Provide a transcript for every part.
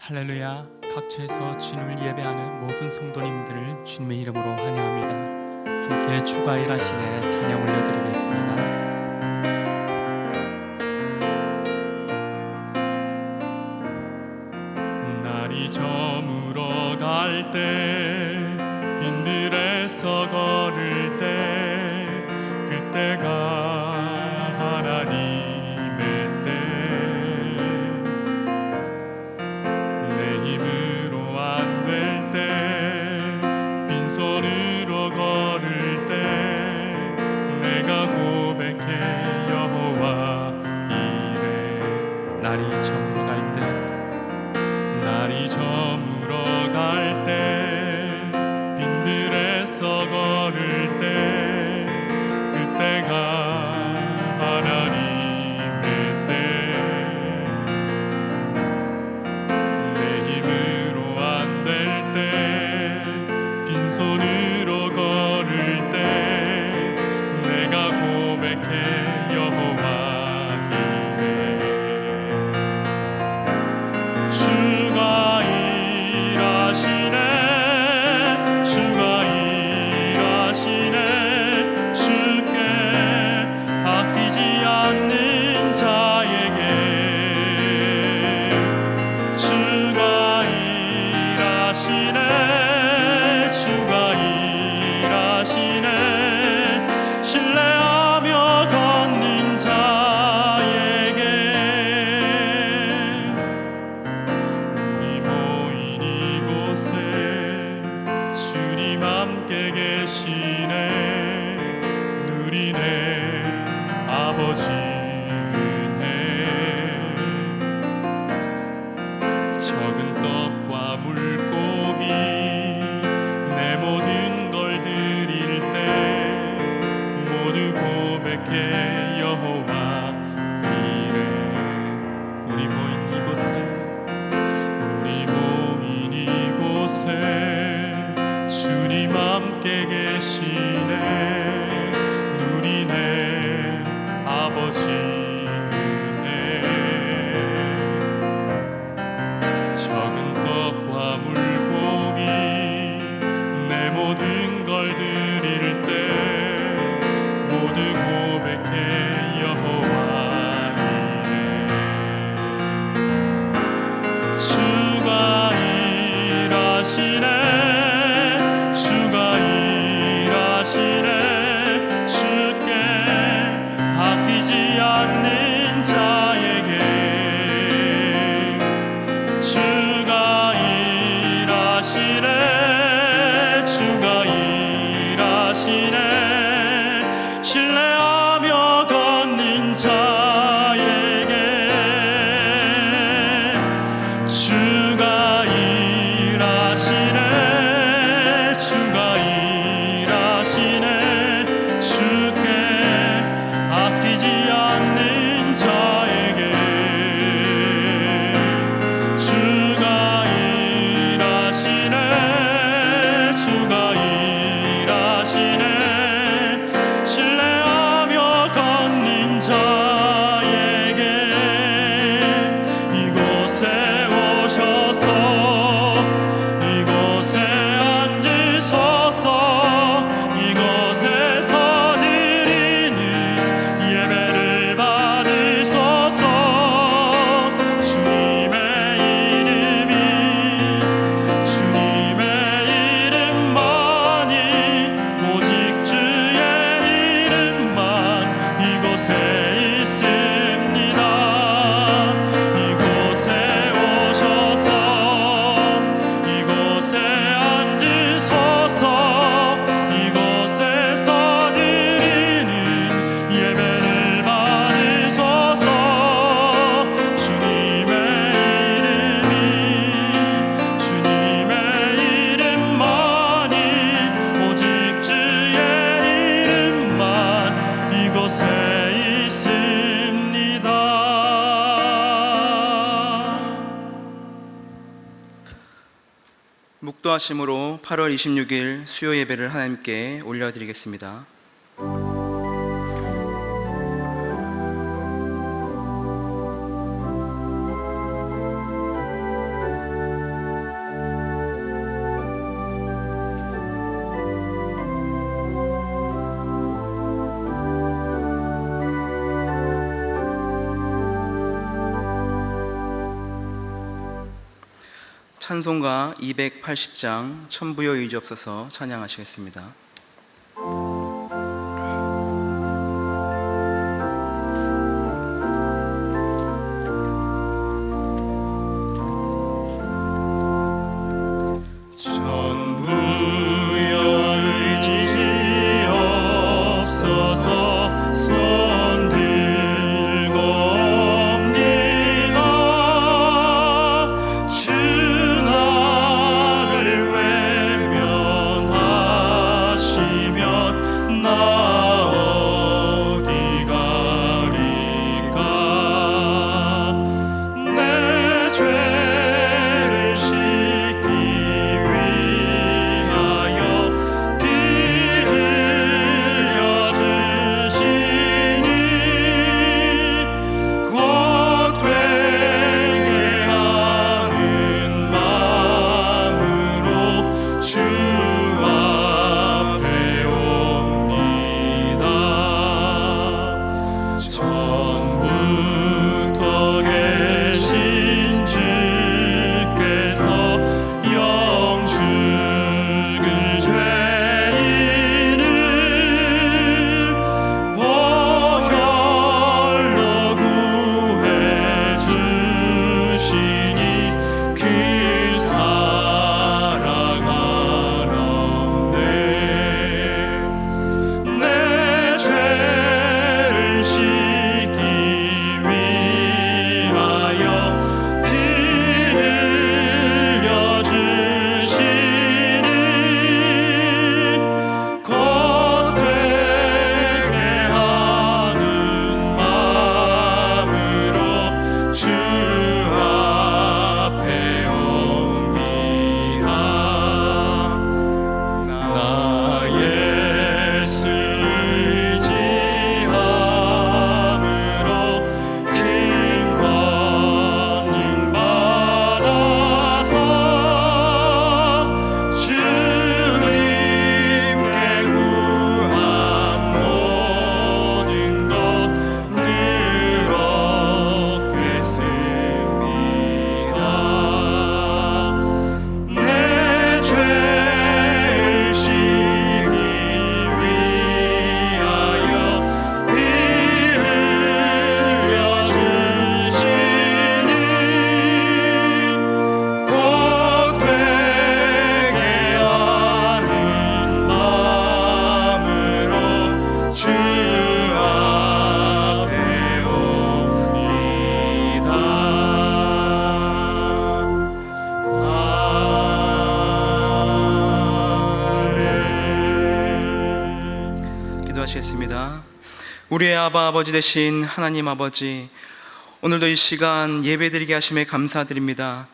할렐루야. 각처에서 주님을 예배하는 모든 성도님들을 주님의 이름으로 환영합니다. 함께 주가 일하시네 찬양 올려드리겠습니다. 날이 저물어 갈 때 빈들에서 걸을 때 그때가 하나님의 때 내 힘으로 안 될 때 빈손으로 걸을 때 내가 고백해 여호와 이래 날이 저물어 갈 때 날이 저물어 갈 때 빈들에서 걸을 때 그때가 하나님의 때 내 힘으로 안 될 때 빈손으로 걸을 때 내가 고백해 여호와 이래 주가 일하시네 주가 일하시네 주께 아끼지 않는 자에게 주가 일하시네 주가 일하시네 신뢰하며 걷는 자에게 우리 모인 이곳에 주님 함께 계시네 누리네 아버지 은혜 적은 떡과 물고기 내 모든 걸 드릴 때 모두 고백해 여호와 이래 우리 모인 이곳에 우리 모인 이곳에 주님 함께 계시네 누리네 아버지 은혜 적은 떡과 물고기 내 모든 걸 드릴 때 모두 고백해 여호와 이래 주가 일하시네 주가 일하시네 주께 아끼지 않는 자에게 주가 일하시네 주가 일하시네 신뢰하며 걷는 자에게 주가 일하시네 주가 일하시네 주께 아끼지 않는 자에게 주가 일하시네 주가 일하시네 신뢰하며 걷는 자에게 이곳에 오셔서 이곳에 앉으소서 이곳에서 드리는 예배를 받으소서 주님의 이름이 주님의 이름만이 오직 주의 이름만 이곳에 있습니다 이곳에 오셔서 이곳에 앉으소서 이곳에서 드리는 예배를 받으소서 주님의 이름이 주님의 이름만이 오직 주의 이름만 이곳에 있습니다. 묵도하심으로 8월 26일 수요 예배를 하나님께 올려드리겠습니다. 찬송가 280장 천부여 의지없어서 찬양하시겠습니다. 기도하시겠습니다. 우리의 아버지 되신 하나님 아버지, 오늘도 이 시간 예배드리게 하심에 감사드립니다.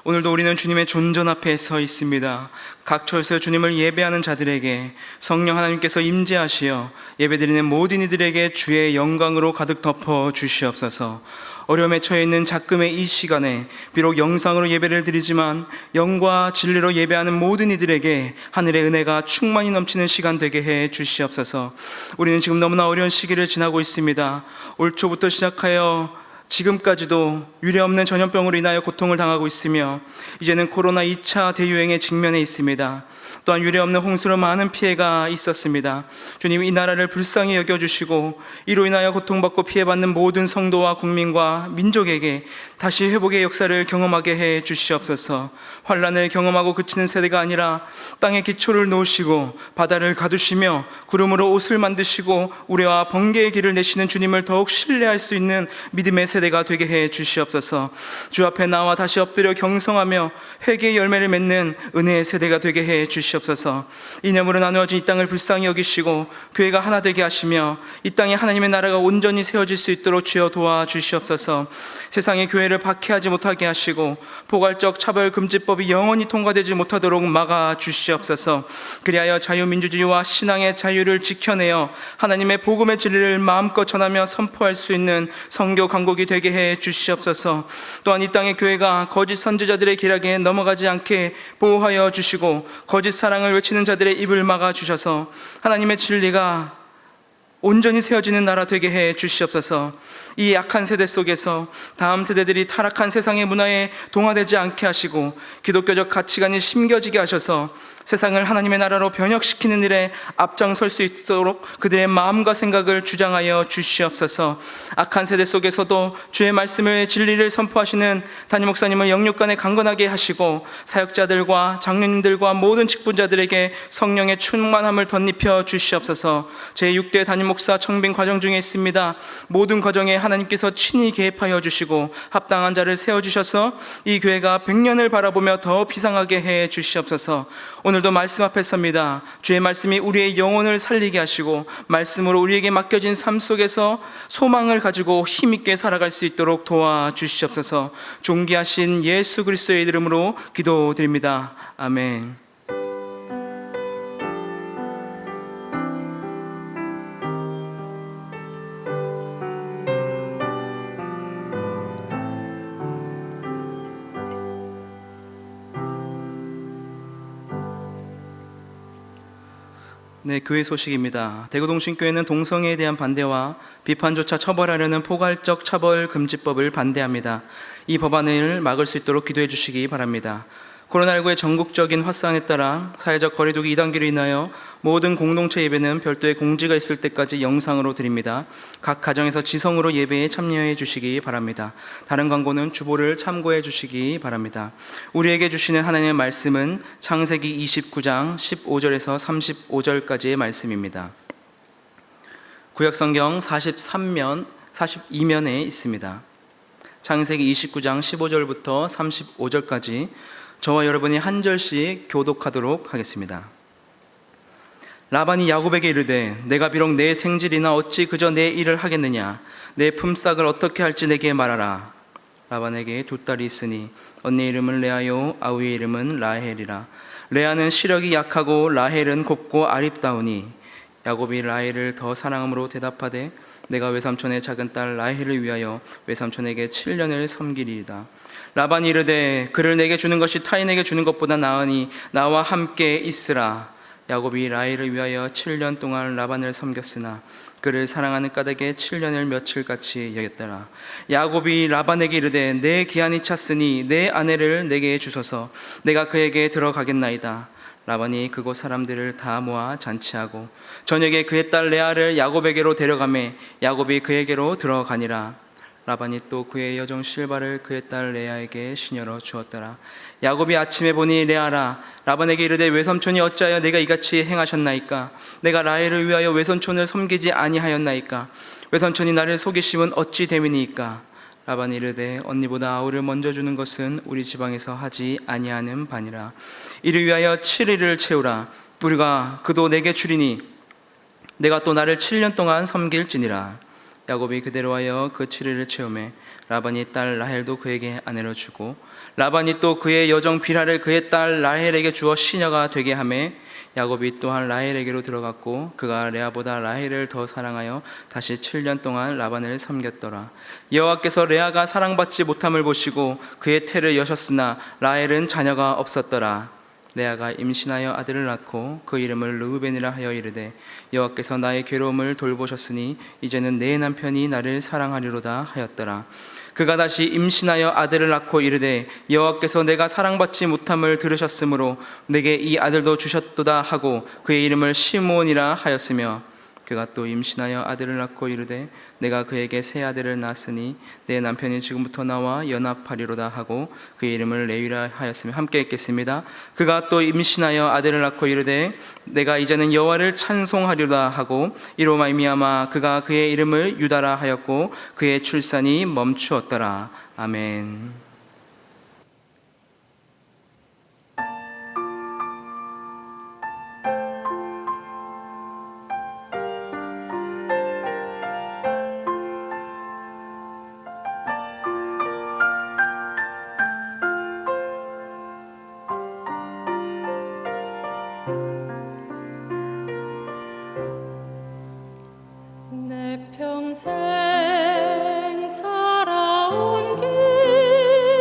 오늘도 우리는 주님의 존전 앞에 서 있습니다. 각 처에서 주님을 예배하는 자들에게 성령 하나님께서 임재하시어 예배드리는 모든 이들에게 주의 영광으로 가득 덮어 주시옵소서. 어려움에 처해 있는 작금의 이 시간에 비록 영상으로 예배를 드리지만 영과 진리로 예배하는 모든 이들에게 하늘의 은혜가 충만히 넘치는 시간 되게 해 주시옵소서. 우리는 지금 너무나 어려운 시기를 지나고 있습니다. 올 초부터 시작하여 지금까지도 유례없는 전염병으로 인하여 고통을 당하고 있으며 이제는 코로나 2차 대유행에 직면해 있습니다. 또한 유례없는 홍수로 많은 피해가 있었습니다. 주님, 이 나라를 불쌍히 여겨주시고 이로 인하여 고통받고 피해받는 모든 성도와 국민과 민족에게 다시 회복의 역사를 경험하게 해 주시옵소서. 환란을 경험하고 그치는 세대가 아니라 땅에 기초를 놓으시고 바다를 가두시며 구름으로 옷을 만드시고 우레와 번개의 길을 내시는 주님을 더욱 신뢰할 수 있는 믿음의 세대가 되게 해 주시옵소서. 주 앞에 나와 다시 엎드려 경성하며 회개의 열매를 맺는 은혜의 세대가 되게 해 주시옵소서. 이념으로 나누어진 이 땅을 불쌍히 여기시고 교회가 하나 되게 하시며 이 땅에 하나님의 나라가 온전히 세워질 수 있도록 주여 도와주시옵소서. 세상의 교회를 박해하지 못하게 하시고 포괄적 차별금지법이 영원히 통과되지 못하도록 막아주시옵소서. 그리하여 자유민주주의와 신앙의 자유를 지켜내어 하나님의 복음의 진리를 마음껏 전하며 선포할 수 있는 선교 강국이 되게 해 주시옵소서. 또한 이 땅의 교회가 거짓 선지자들의 기락에 넘어가지 않게 보호하여 주시고 거짓 사랑을 외치는 자들의 입을 막아주셔서 하나님의 진리가 온전히 세워지는 나라 되게 해 주시옵소서. 이 악한 세대 속에서 다음 세대들이 타락한 세상의 문화에 동화되지 않게 하시고 기독교적 가치관이 심겨지게 하셔서 세상을 하나님의 나라로 변혁시키는 일에 앞장설 수 있도록 그들의 마음과 생각을 주장하여 주시옵소서. 악한 세대 속에서도 주의 말씀을 진리를 선포하시는 담임 목사님을 영육간에 강건하게 하시고 사역자들과 장로님들과 모든 직분자들에게 성령의 충만함을 덧입혀 주시옵소서. 제6대 담임 목사 청빙 과정 중에 있습니다. 모든 과정에 하나님께서 친히 개입하여 주시고 합당한 자를 세워주셔서 이 교회가 100년을 바라보며 더 비상하게 해 주시옵소서. 오늘도 말씀 앞에 섭니다. 주의 말씀이 우리의 영혼을 살리게 하시고 말씀으로 우리에게 맡겨진 삶 속에서 소망을 가지고 힘있게 살아갈 수 있도록 도와주시옵소서. 존귀하신 예수 그리스도의 이름으로 기도드립니다. 아멘. 네, 교회 소식입니다. 대구동신교회는 동성애에 대한 반대와 비판조차 처벌하려는 포괄적 차별금지법을 반대합니다. 이 법안을 막을 수 있도록 기도해 주시기 바랍니다. 코로나19의 전국적인 확산에 따라 사회적 거리두기 2단계로 인하여 모든 공동체 예배는 별도의 공지가 있을 때까지 영상으로 드립니다. 각 가정에서 지성으로 예배에 참여해 주시기 바랍니다. 다른 광고는 주보를 참고해 주시기 바랍니다. 우리에게 주시는 하나님의 말씀은 창세기 29장 15절에서 35절까지의 말씀입니다. 구약성경 42면에 있습니다. 창세기 29장 15절부터 35절까지 저와 여러분이 한 절씩 교독하도록 하겠습니다. 라반이 야곱에게 이르되 내가 비록 내 생질이나 어찌 그저 내 일을 하겠느냐. 내 품삯을 어떻게 할지 내게 말하라. 라반에게 두 딸이 있으니 언니 이름은 레아요 아우의 이름은 라헬이라. 레아는 시력이 약하고 라헬은 곱고 아립다우니 야곱이 라헬을 더 사랑함으로 대답하되 내가 외삼촌의 작은 딸 라헬을 위하여 외삼촌에게 7년을 섬기리이다. 라반이 이르되 그를 내게 주는 것이 타인에게 주는 것보다 나으니 나와 함께 있으라. 야곱이 라헬을 위하여 7년 동안 라반을 섬겼으나 그를 사랑하는 까닭에 7년을 며칠같이 여겼더라. 야곱이 라반에게 이르되 내 기한이 찼으니 내 아내를 내게 주소서. 내가 그에게 들어가겠나이다. 라반이 그곳 사람들을 다 모아 잔치하고 저녁에 그의 딸 레아를 야곱에게로 데려가매 야곱이 그에게로 들어가니라. 라반이 또 그의 여종 실바를 그의 딸 레아에게 시녀로 주었더라. 야곱이 아침에 보니 레아라. 라반에게 이르되 외삼촌이 어찌하여 내가 이같이 행하셨나이까. 내가 라헬을 위하여 외삼촌을 섬기지 아니하였나이까. 외삼촌이 나를 속이심은 어찌 됨이니이까. 라반이 이르되 언니보다 아우를 먼저 주는 것은 우리 지방에서 하지 아니하는 바니라. 이를 위하여 7일을 채우라. 우리가 그도 내게 주리니 내가 또 나를 7년 동안 섬길지니라. 야곱이 그대로 하여 그 7일을 채우매 라반이 딸 라헬도 그에게 아내로 주고 라반이 또 그의 여종 빌하를 그의 딸 라헬에게 주어 시녀가 되게 하매 야곱이 또한 라헬에게로 들어갔고 그가 레아보다 라헬을 더 사랑하여 다시 7년 동안 라반을 섬겼더라. 여호와께서 레아가 사랑받지 못함을 보시고 그의 태를 여셨으나 라헬은 자녀가 없었더라. 레아가 임신하여 아들을 낳고 그 이름을 르우벤이라 하여 이르되 여호와께서 나의 괴로움을 돌보셨으니 이제는 내 남편이 나를 사랑하리로다 하였더라. 그가 다시 임신하여 아들을 낳고 이르되 여호와께서 내가 사랑받지 못함을 들으셨으므로 내게 이 아들도 주셨도다 하고 그의 이름을 시므온이라 하였으며 그가 또 임신하여 아들을 낳고 이르되 내가 그에게 새 아들을 낳았으니 내 남편이 지금부터 나와 연합하리로다 하고 그의 이름을 레위라 하였으며 함께 읽겠습니다. 그가 또 임신하여 아들을 낳고 이르되 내가 이제는 여호와를 찬송하리로다 하고 이로 말미암아 그가 그의 이름을 유다라 하였고 그의 출산이 멈추었더라. 아멘. 내 평생 살아온 길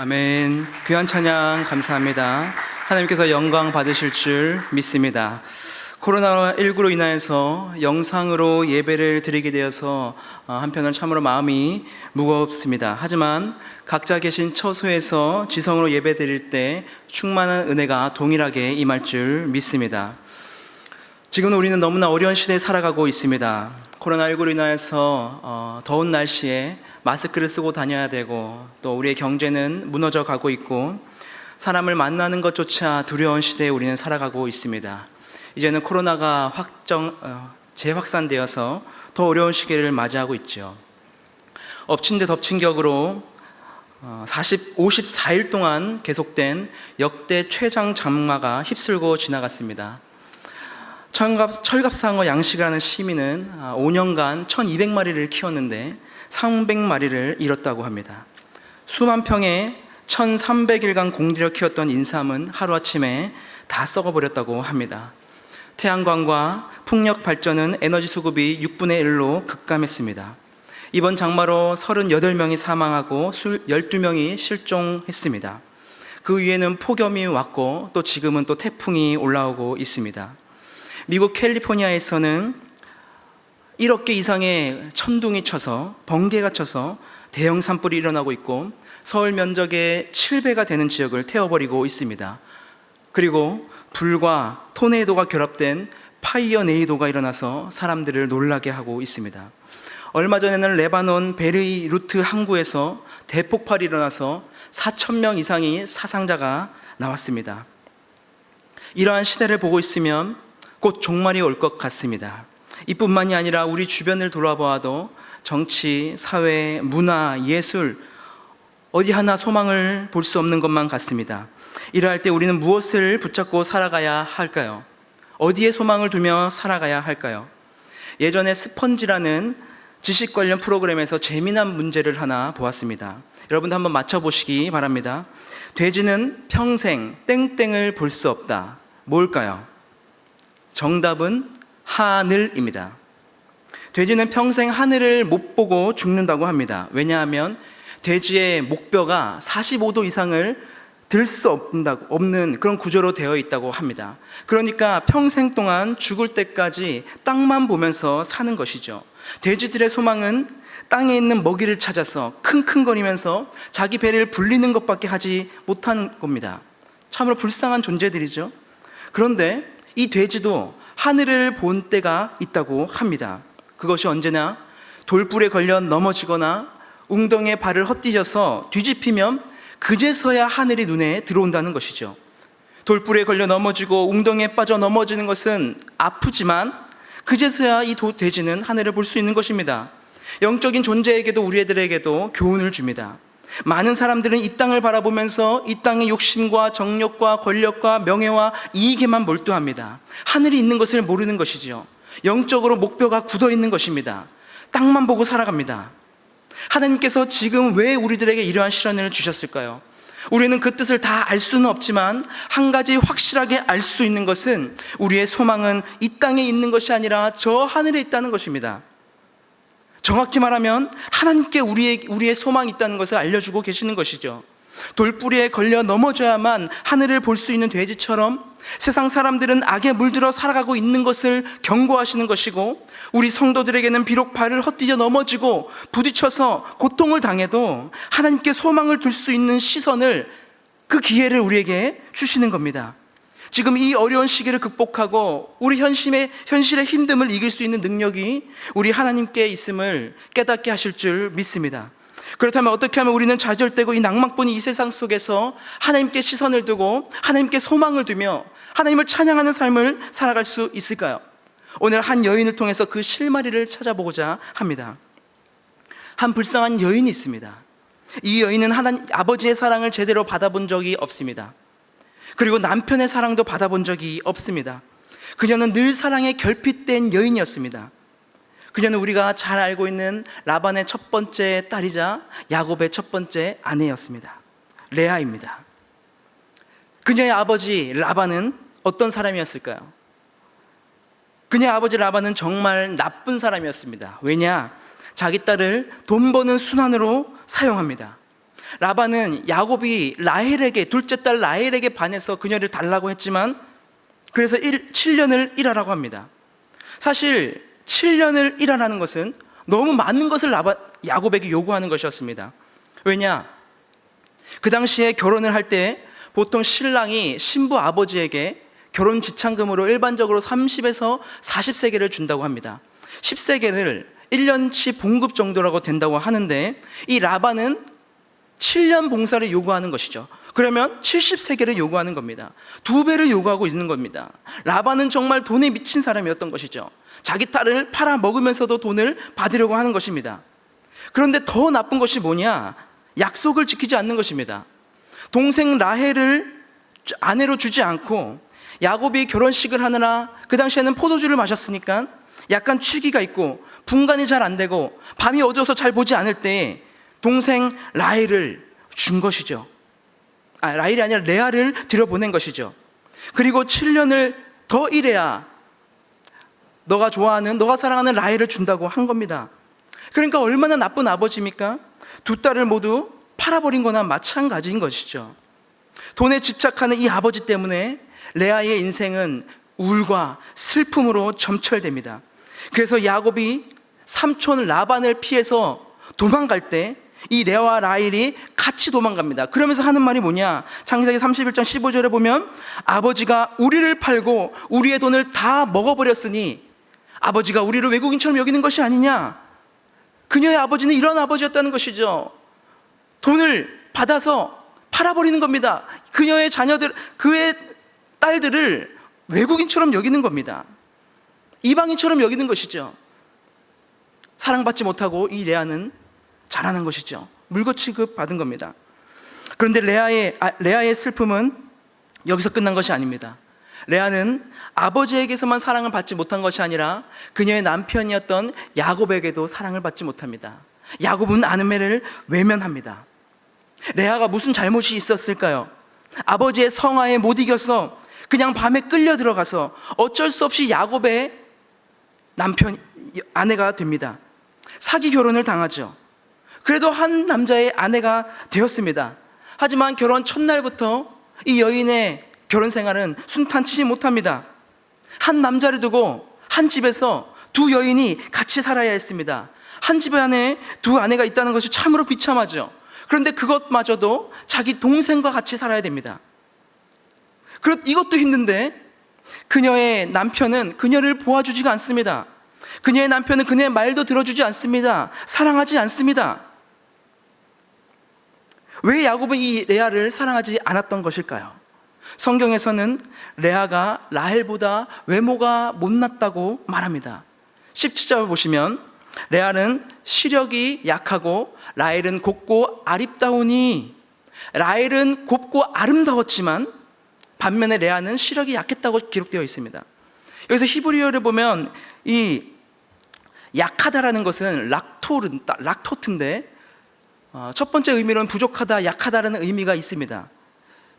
아멘. 귀한 찬양 감사합니다. 하나님께서 영광 받으실 줄 믿습니다. 코로나19로 인하여서 영상으로 예배를 드리게 되어서 한편은 참으로 마음이 무겁습니다. 하지만 각자 계신 처소에서 지성으로 예배 드릴 때 충만한 은혜가 동일하게 임할 줄 믿습니다. 지금 우리는 너무나 어려운 시대에 살아가고 있습니다. 코로나19로 인하여서 더운 날씨에 마스크를 쓰고 다녀야 되고, 또 우리의 경제는 무너져 가고 있고, 사람을 만나는 것조차 두려운 시대에 우리는 살아가고 있습니다. 이제는 코로나가 재확산되어서 더 어려운 시기를 맞이하고 있죠. 엎친 데 덮친 격으로 54일 동안 계속된 역대 최장 장마가 휩쓸고 지나갔습니다. 철갑상어 양식이라는 시민은 5년간 1200마리를 키웠는데 300마리를 잃었다고 합니다. 수만 평에 1300일간 공들여 키웠던 인삼은 하루아침에 다 썩어버렸다고 합니다. 태양광과 풍력 발전은 에너지 수급이 6분의 1로 급감했습니다. 이번 장마로 38명이 사망하고 12명이 실종했습니다. 그 위에는 폭염이 왔고, 또 지금은 또 태풍이 올라오고 있습니다. 미국 캘리포니아에서는 1억 개 이상의 천둥이 쳐서, 번개가 쳐서 대형 산불이 일어나고 있고, 서울 면적의 7배가 되는 지역을 태워버리고 있습니다. 그리고 불과 토네이도가 결합된 파이어네이도가 일어나서 사람들을 놀라게 하고 있습니다. 얼마 전에는 레바논 베이루트 항구에서 대폭발이 일어나서 4,000명 이상의 사상자가 나왔습니다. 이러한 시대를 보고 있으면 곧 종말이 올 것 같습니다. 이뿐만이 아니라 우리 주변을 돌아보아도 정치, 사회, 문화, 예술, 어디 하나 소망을 볼 수 없는 것만 같습니다. 이러할 때 우리는 무엇을 붙잡고 살아가야 할까요? 어디에 소망을 두며 살아가야 할까요? 예전에 스펀지라는 지식 관련 프로그램에서 재미난 문제를 하나 보았습니다. 여러분도 한번 맞춰보시기 바랍니다. 돼지는 평생 땡땡을 볼 수 없다. 뭘까요? 정답은 하늘입니다. 돼지는 평생 하늘을 못 보고 죽는다고 합니다. 왜냐하면 돼지의 목뼈가 45도 이상을 들 수 없는 그런 구조로 되어 있다고 합니다. 그러니까 평생 동안 죽을 때까지 땅만 보면서 사는 것이죠. 돼지들의 소망은 땅에 있는 먹이를 찾아서 킁킁거리면서 자기 배를 불리는 것밖에 하지 못하는 겁니다. 참으로 불쌍한 존재들이죠. 그런데 이 돼지도 하늘을 본 때가 있다고 합니다. 그것이 언제나 돌불에 걸려 넘어지거나 웅덩이에 발을 헛디뎌서 뒤집히면 그제서야 하늘이 눈에 들어온다는 것이죠. 돌불에 걸려 넘어지고 웅덩이에 빠져 넘어지는 것은 아프지만 그제서야 이 돼지는 하늘을 볼 수 있는 것입니다. 영적인 존재에게도 우리들에게도 교훈을 줍니다. 많은 사람들은 이 땅을 바라보면서 이 땅의 욕심과 정욕과 권력과 명예와 이익에만 몰두합니다. 하늘이 있는 것을 모르는 것이죠. 영적으로 목표가 굳어 있는 것입니다. 땅만 보고 살아갑니다. 하나님께서 지금 왜 우리들에게 이러한 시련을 주셨을까요? 우리는 그 뜻을 다 알 수는 없지만 한 가지 확실하게 알 수 있는 것은 우리의 소망은 이 땅에 있는 것이 아니라 저 하늘에 있다는 것입니다. 정확히 말하면 하나님께 우리의 소망이 있다는 것을 알려주고 계시는 것이죠. 돌뿌리에 걸려 넘어져야만 하늘을 볼 수 있는 돼지처럼 세상 사람들은 악에 물들어 살아가고 있는 것을 경고하시는 것이고, 우리 성도들에게는 비록 발을 헛디뎌 넘어지고 부딪혀서 고통을 당해도 하나님께 소망을 둘 수 있는 시선을, 그 기회를 우리에게 주시는 겁니다. 지금 이 어려운 시기를 극복하고 우리 현실의 힘듦을 이길 수 있는 능력이 우리 하나님께 있음을 깨닫게 하실 줄 믿습니다. 그렇다면 어떻게 하면 우리는 좌절되고 이 낭만뿐인 이 세상 속에서 하나님께 시선을 두고 하나님께 소망을 두며 하나님을 찬양하는 삶을 살아갈 수 있을까요? 오늘 한 여인을 통해서 그 실마리를 찾아보고자 합니다. 한 불쌍한 여인이 있습니다. 이 여인은 하나님 아버지의 사랑을 제대로 받아본 적이 없습니다. 그리고 남편의 사랑도 받아본 적이 없습니다. 그녀는 늘 사랑에 결핍된 여인이었습니다. 그녀는 우리가 잘 알고 있는 라반의 첫 번째 딸이자 야곱의 첫 번째 아내였습니다. 레아입니다. 그녀의 아버지 라반은 어떤 사람이었을까요? 그녀의 아버지 라반은 정말 나쁜 사람이었습니다. 왜냐? 자기 딸을 돈 버는 순환으로 사용합니다. 라반은 야곱이 라헬에게, 둘째 딸 라헬에게 반해서 그녀를 달라고 했지만 그래서 7년을 일하라고 합니다. 사실 7년을 일하라는 것은 너무 많은 것을 야곱에게 요구하는 것이었습니다. 왜냐? 그 당시에 결혼을 할 때 보통 신랑이 신부 아버지에게 결혼 지참금으로 일반적으로 30에서 40세겔을 준다고 합니다. 10세겔을 1년치 봉급 정도라고 된다고 하는데 이 라반은 7년 봉사를 요구하는 것이죠. 그러면 70세겔을 요구하는 겁니다. 2배를 요구하고 있는 겁니다. 라반은 정말 돈에 미친 사람이었던 것이죠. 자기 딸을 팔아 먹으면서도 돈을 받으려고 하는 것입니다. 그런데 더 나쁜 것이 뭐냐? 약속을 지키지 않는 것입니다. 동생 라헬을 아내로 주지 않고 야곱이 결혼식을 하느라 그 당시에는 포도주를 마셨으니까 약간 취기가 있고 분간이 잘 안 되고 밤이 어두워서 잘 보지 않을 때 동생 라헬을 준 것이죠. 라헬이 아니라 레아를 들여보낸 것이죠. 그리고 7년을 더 일해야 너가 좋아하는, 너가 사랑하는 라헬을 준다고 한 겁니다. 그러니까 얼마나 나쁜 아버지입니까? 두 딸을 모두 팔아버린 거나 마찬가지인 것이죠. 돈에 집착하는 이 아버지 때문에 레아의 인생은 울과 슬픔으로 점철됩니다. 그래서 야곱이 삼촌 라반을 피해서 도망갈 때 이 레아와 라헬이 같이 도망갑니다. 그러면서 하는 말이 뭐냐? 창세기 31장 15절에 보면 아버지가 우리를 팔고 우리의 돈을 다 먹어버렸으니 아버지가 우리를 외국인처럼 여기는 것이 아니냐? 그녀의 아버지는 이런 아버지였다는 것이죠. 돈을 받아서 팔아버리는 겁니다. 그녀의 자녀들, 그의 딸들을 외국인처럼 여기는 겁니다. 이방인처럼 여기는 것이죠. 사랑받지 못하고 이 레아는 자라는 것이죠. 물고 취급받은 겁니다. 그런데 레아의 슬픔은 여기서 끝난 것이 아닙니다. 레아는 아버지에게서만 사랑을 받지 못한 것이 아니라 그녀의 남편이었던 야곱에게도 사랑을 받지 못합니다. 야곱은 아내를 외면합니다. 레아가 무슨 잘못이 있었을까요? 아버지의 성화에 못 이겨서 그냥 밤에 끌려 들어가서 어쩔 수 없이 야곱의 아내가 됩니다. 사기 결혼을 당하죠. 그래도 한 남자의 아내가 되었습니다. 하지만 결혼 첫날부터 이 여인의 결혼 생활은 순탄치 못합니다. 한 남자를 두고 한 집에서 두 여인이 같이 살아야 했습니다. 한 집 안에 두 아내가 있다는 것이 참으로 비참하죠. 그런데 그것마저도 자기 동생과 같이 살아야 됩니다. 이것도 힘든데 그녀의 남편은 그녀를 보아주지가 않습니다. 그녀의 남편은 그녀의 말도 들어주지 않습니다. 사랑하지 않습니다. 왜 야곱은 이 레아를 사랑하지 않았던 것일까요? 성경에서는 레아가 라헬보다 외모가 못났다고 말합니다. 17절 보시면 레아는 시력이 약하고 라헬은 곱고 아립다우니, 라헬은 곱고 아름다웠지만 반면에 레아는 시력이 약했다고 기록되어 있습니다. 여기서 히브리어를 보면 이 약하다라는 것은 락토트인데 첫 번째 의미로는 부족하다, 약하다라는 의미가 있습니다.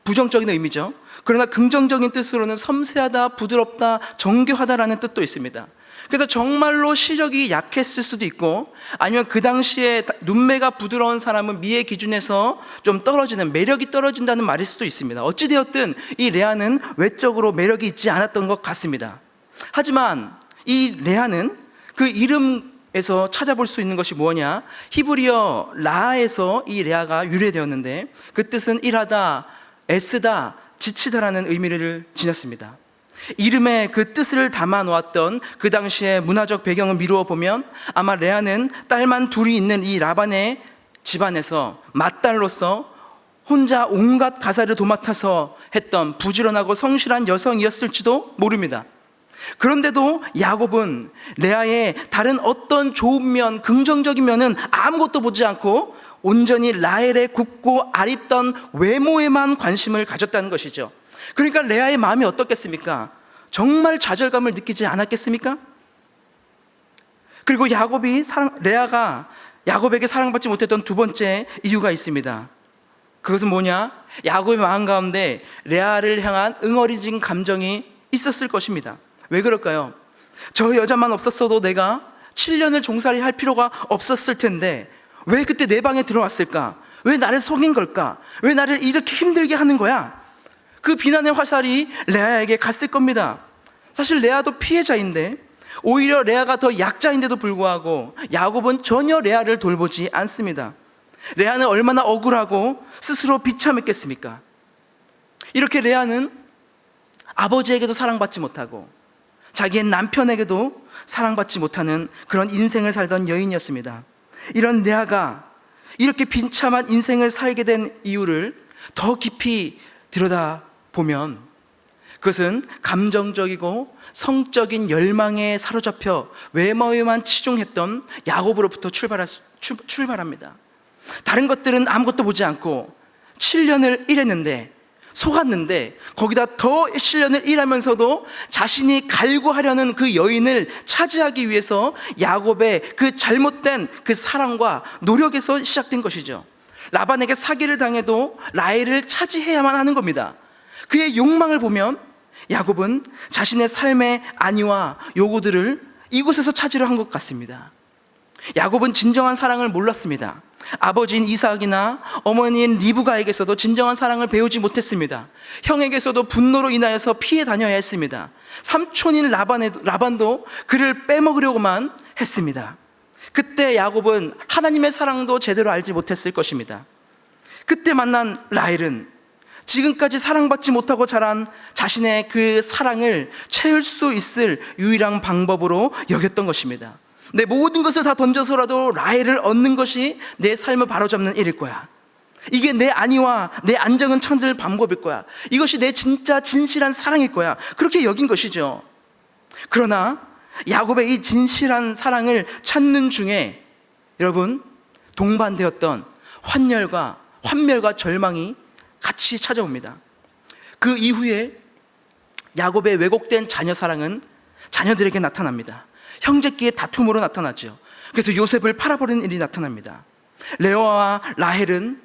부정적인 의미죠. 그러나 긍정적인 뜻으로는 섬세하다, 부드럽다, 정교하다라는 뜻도 있습니다. 그래서 정말로 시력이 약했을 수도 있고 아니면 그 당시에 눈매가 부드러운 사람은 미의 기준에서 좀 떨어지는, 매력이 떨어진다는 말일 수도 있습니다. 어찌되었든 이 레아는 외적으로 매력이 있지 않았던 것 같습니다. 하지만 이 레아는 그 이름에서 찾아볼 수 있는 것이 뭐냐? 히브리어 라에서 이 레아가 유래되었는데 그 뜻은 일하다, 애쓰다, 지치다라는 의미를 지녔습니다. 이름에 그 뜻을 담아 놓았던 그 당시의 문화적 배경을 미루어 보면 아마 레아는 딸만 둘이 있는 이 라반의 집안에서 맏딸로서 혼자 온갖 가사를 도맡아서 했던 부지런하고 성실한 여성이었을지도 모릅니다. 그런데도 야곱은 레아의 다른 어떤 좋은 면, 긍정적인 면은 아무것도 보지 않고 온전히 라헬의 굽고 아립던 외모에만 관심을 가졌다는 것이죠. 그러니까 레아의 마음이 어떻겠습니까? 정말 좌절감을 느끼지 않았겠습니까? 그리고 레아가 야곱에게 사랑받지 못했던 두 번째 이유가 있습니다. 그것은 뭐냐? 야곱의 마음 가운데 레아를 향한 응어리진 감정이 있었을 것입니다. 왜 그럴까요? 저 여자만 없었어도 내가 7년을 종살이 할 필요가 없었을 텐데 왜 그때 내 방에 들어왔을까? 왜 나를 속인 걸까? 왜 나를 이렇게 힘들게 하는 거야? 그 비난의 화살이 레아에게 갔을 겁니다. 사실 레아도 피해자인데 오히려 레아가 더 약자인데도 불구하고 야곱은 전혀 레아를 돌보지 않습니다. 레아는 얼마나 억울하고 스스로 비참했겠습니까? 이렇게 레아는 아버지에게도 사랑받지 못하고 자기의 남편에게도 사랑받지 못하는 그런 인생을 살던 여인이었습니다. 이런 레아가 이렇게 비참한 인생을 살게 된 이유를 더 깊이 들여다보면 그것은 감정적이고 성적인 열망에 사로잡혀 외모에만 치중했던 야곱으로부터 출발합니다. 다른 것들은 아무것도 보지 않고 7년을 일했는데 속았는데 거기다 더 7년을 일하면서도 자신이 갈구하려는 그 여인을 차지하기 위해서 야곱의 그 잘못된 그 사랑과 노력에서 시작된 것이죠. 라반에게 사기를 당해도 라헬을 차지해야만 하는 겁니다. 그의 욕망을 보면 야곱은 자신의 삶의 안위와 요구들을 이곳에서 찾으려 한 것 같습니다. 야곱은 진정한 사랑을 몰랐습니다. 아버지인 이삭이나 어머니인 리브가에게서도 진정한 사랑을 배우지 못했습니다. 형에게서도 분노로 인하여서 피해 다녀야 했습니다. 삼촌인 라반도 그를 빼먹으려고만 했습니다. 그때 야곱은 하나님의 사랑도 제대로 알지 못했을 것입니다. 그때 만난 라헬은 지금까지 사랑받지 못하고 자란 자신의 그 사랑을 채울 수 있을 유일한 방법으로 여겼던 것입니다. 내 모든 것을 다 던져서라도 라헬을 얻는 것이 내 삶을 바로잡는 일일 거야. 이게 내 안위와 내 안정을 찾을 방법일 거야. 이것이 내 진짜 진실한 사랑일 거야. 그렇게 여긴 것이죠. 그러나 야곱의 이 진실한 사랑을 찾는 중에 여러분 동반되었던 환멸과 절망이 같이 찾아옵니다. 그 이후에 야곱의 왜곡된 자녀 사랑은 자녀들에게 나타납니다. 형제끼리의 다툼으로 나타나죠. 그래서 요셉을 팔아버리는 일이 나타납니다. 레아와 라헬은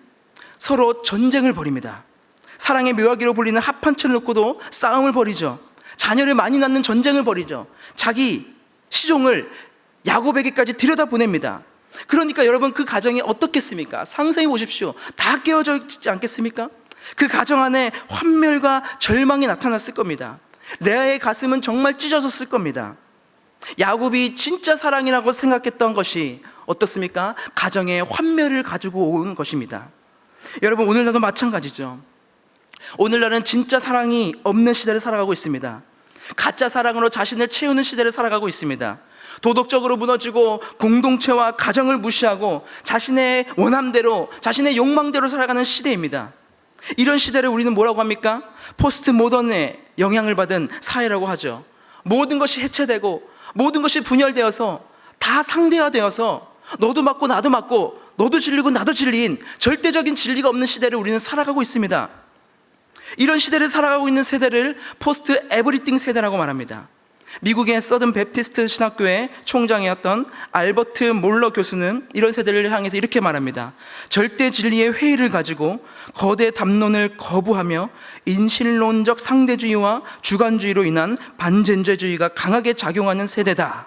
서로 전쟁을 벌입니다. 사랑의 묘하기로 불리는 합판체를 놓고도 싸움을 벌이죠. 자녀를 많이 낳는 전쟁을 벌이죠. 자기 시종을 야곱에게까지 들여다보냅니다. 그러니까 여러분 그 가정이 어떻겠습니까? 상상해 보십시오. 다 깨어져 있지 않겠습니까? 그 가정 안에 환멸과 절망이 나타났을 겁니다. 레아의 가슴은 정말 찢어졌을 겁니다. 야곱이 진짜 사랑이라고 생각했던 것이 어떻습니까? 가정의 환멸을 가지고 온 것입니다. 여러분 오늘날도 마찬가지죠. 오늘날은 진짜 사랑이 없는 시대를 살아가고 있습니다. 가짜 사랑으로 자신을 채우는 시대를 살아가고 있습니다. 도덕적으로 무너지고 공동체와 가정을 무시하고 자신의 원함대로 자신의 욕망대로 살아가는 시대입니다. 이런 시대를 우리는 뭐라고 합니까? 포스트 모던의 영향을 받은 사회라고 하죠. 모든 것이 해체되고 모든 것이 분열되어서 다 상대화되어서 너도 맞고 나도 맞고 너도 진리고 나도 진리인 절대적인 진리가 없는 시대를 우리는 살아가고 있습니다. 이런 시대를 살아가고 있는 세대를 포스트 에브리띵 세대라고 말합니다. 미국의 서든 베프티스트 신학교의 총장이었던 알버트 몰러 교수는 이런 세대를 향해서 이렇게 말합니다. 절대 진리의 회의를 가지고 거대 담론을 거부하며 인신론적 상대주의와 주관주의로 인한 반존재주의가 강하게 작용하는 세대다.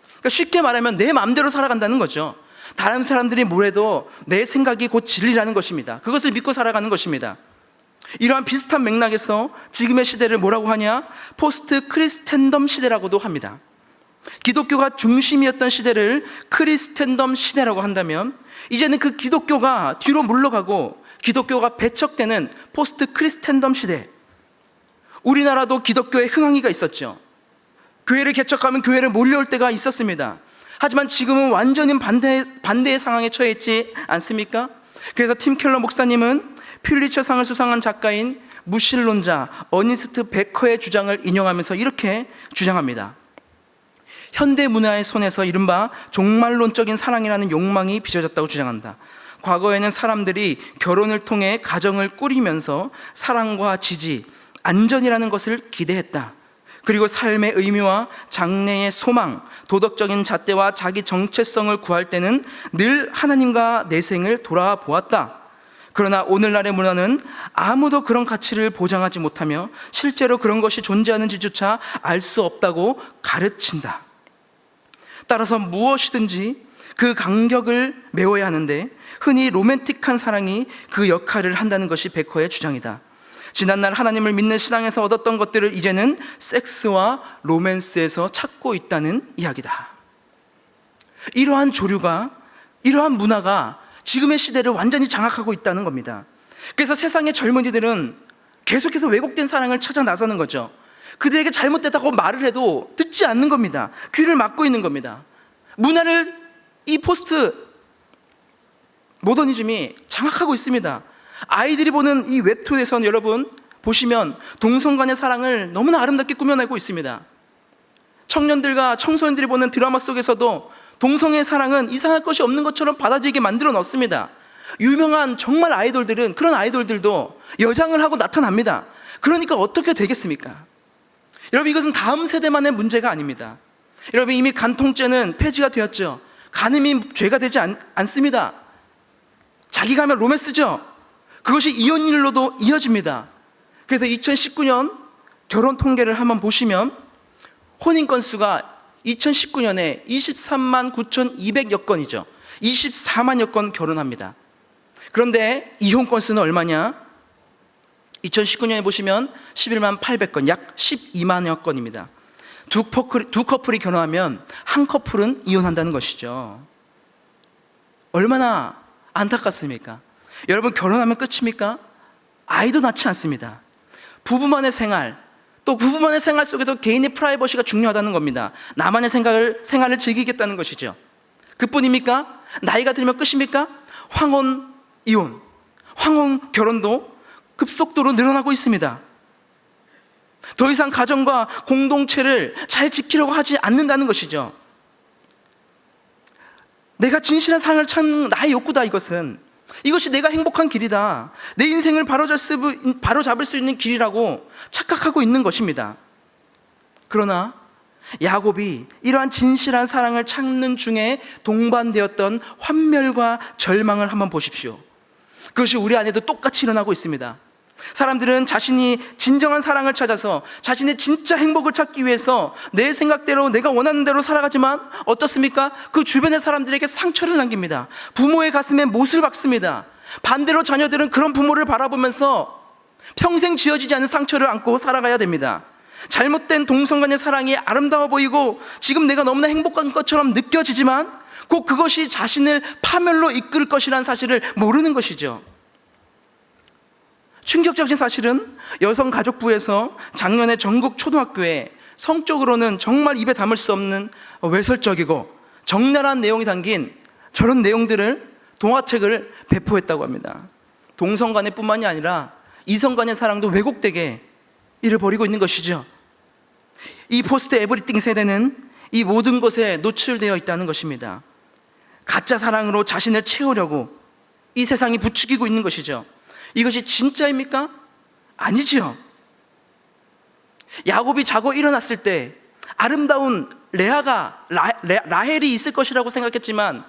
그러니까 쉽게 말하면 내 마음대로 살아간다는 거죠. 다른 사람들이 뭐래도 내 생각이 곧 진리라는 것입니다. 그것을 믿고 살아가는 것입니다. 이러한 비슷한 맥락에서 지금의 시대를 뭐라고 하냐? 포스트 크리스텐덤 시대라고도 합니다. 기독교가 중심이었던 시대를 크리스텐덤 시대라고 한다면 이제는 그 기독교가 뒤로 물러가고 기독교가 배척되는 포스트 크리스텐덤 시대. 우리나라도 기독교의 흥행이가 있었죠. 교회를 개척하면 교회를 몰려올 때가 있었습니다. 하지만 지금은 완전히 반대의 상황에 처해 있지 않습니까? 그래서 팀 켈러 목사님은 퓰리처상을 수상한 작가인 무신론자 어니스트 베커의 주장을 인용하면서 이렇게 주장합니다. 현대 문화의 손에서 이른바 종말론적인 사랑이라는 욕망이 빚어졌다고 주장한다. 과거에는 사람들이 결혼을 통해 가정을 꾸리면서 사랑과 지지, 안전이라는 것을 기대했다. 그리고 삶의 의미와 장래의 소망, 도덕적인 잣대와 자기 정체성을 구할 때는 늘 하나님과 내 생을 돌아보았다. 그러나 오늘날의 문화는 아무도 그런 가치를 보장하지 못하며 실제로 그런 것이 존재하는지조차 알 수 없다고 가르친다. 따라서 무엇이든지 그 간격을 메워야 하는데 흔히 로맨틱한 사랑이 그 역할을 한다는 것이 베커의 주장이다. 지난날 하나님을 믿는 신앙에서 얻었던 것들을 이제는 섹스와 로맨스에서 찾고 있다는 이야기다. 이러한 조류가, 이러한 문화가 지금의 시대를 완전히 장악하고 있다는 겁니다. 그래서 세상의 젊은이들은 계속해서 왜곡된 사랑을 찾아 나서는 거죠. 그들에게 잘못됐다고 말을 해도 듣지 않는 겁니다. 귀를 막고 있는 겁니다. 문화를 이 포스트 모더니즘이 장악하고 있습니다. 아이들이 보는 이 웹툰에서는 여러분 보시면 동성 간의 사랑을 너무나 아름답게 꾸며내고 있습니다. 청년들과 청소년들이 보는 드라마 속에서도 동성의 사랑은 이상할 것이 없는 것처럼 받아들이게 만들어 놓습니다. 유명한 정말 아이돌들은, 그런 아이돌들도 여장을 하고 나타납니다. 그러니까 어떻게 되겠습니까? 여러분, 이것은 다음 세대만의 문제가 아닙니다. 여러분, 이미 간통죄는 폐지가 되었죠. 간음이 죄가 되지 않습니다. 자기가 하면 로맨스죠. 그것이 이혼율로도 이어집니다. 그래서 2019년 결혼 통계를 한번 보시면 혼인 건수가 2019년에 23만 9,200여 건이죠. 24만여 건 결혼합니다. 그런데 이혼 건수는 얼마냐? 2019년에 보시면 11만 800건, 약 12만여 건입니다. 두 커플이 결혼하면 한 커플은 이혼한다는 것이죠. 얼마나 안타깝습니까? 여러분, 결혼하면 끝입니까? 아이도 낳지 않습니다. 부부만의 생활, 또 부부만의 생활 속에도 개인의 프라이버시가 중요하다는 겁니다. 나만의 생활을 즐기겠다는 것이죠. 그뿐입니까? 나이가 들면 끝입니까? 황혼 이혼, 황혼 결혼도 급속도로 늘어나고 있습니다. 더 이상 가정과 공동체를 잘 지키려고 하지 않는다는 것이죠. 내가 진실한 사랑을 찾는 나의 욕구다. 이것이 내가 행복한 길이다, 내 인생을 바로잡을 수 있는 길이라고 착각하고 있는 것입니다. 그러나 야곱이 이러한 진실한 사랑을 찾는 중에 동반되었던 환멸과 절망을 한번 보십시오. 그것이 우리 안에도 똑같이 일어나고 있습니다. 사람들은 자신이 진정한 사랑을 찾아서 자신의 진짜 행복을 찾기 위해서 내 생각대로, 내가 원하는 대로 살아가지만 어떻습니까? 그 주변의 사람들에게 상처를 남깁니다. 부모의 가슴에 못을 박습니다. 반대로 자녀들은 그런 부모를 바라보면서 평생 지어지지 않은 상처를 안고 살아가야 됩니다. 잘못된 동성 간의 사랑이 아름다워 보이고 지금 내가 너무나 행복한 것처럼 느껴지지만 꼭 그것이 자신을 파멸로 이끌 것이라는 사실을 모르는 것이죠. 충격적인 사실은 여성가족부에서 작년에 전국 초등학교에 성적으로는 정말 입에 담을 수 없는 외설적이고 적나라한 내용이 담긴 저런 내용들을, 동화책을 배포했다고 합니다. 동성 간의 뿐만이 아니라 이성 간의 사랑도 왜곡되게 일을 벌이고 있는 것이죠. 이 포스트 에브리띵 세대는 이 모든 것에 노출되어 있다는 것입니다. 가짜 사랑으로 자신을 채우려고 이 세상이 부추기고 있는 것이죠. 이것이 진짜입니까? 아니지요. 야곱이 자고 일어났을 때 아름다운 라헬이 있을 것이라고 생각했지만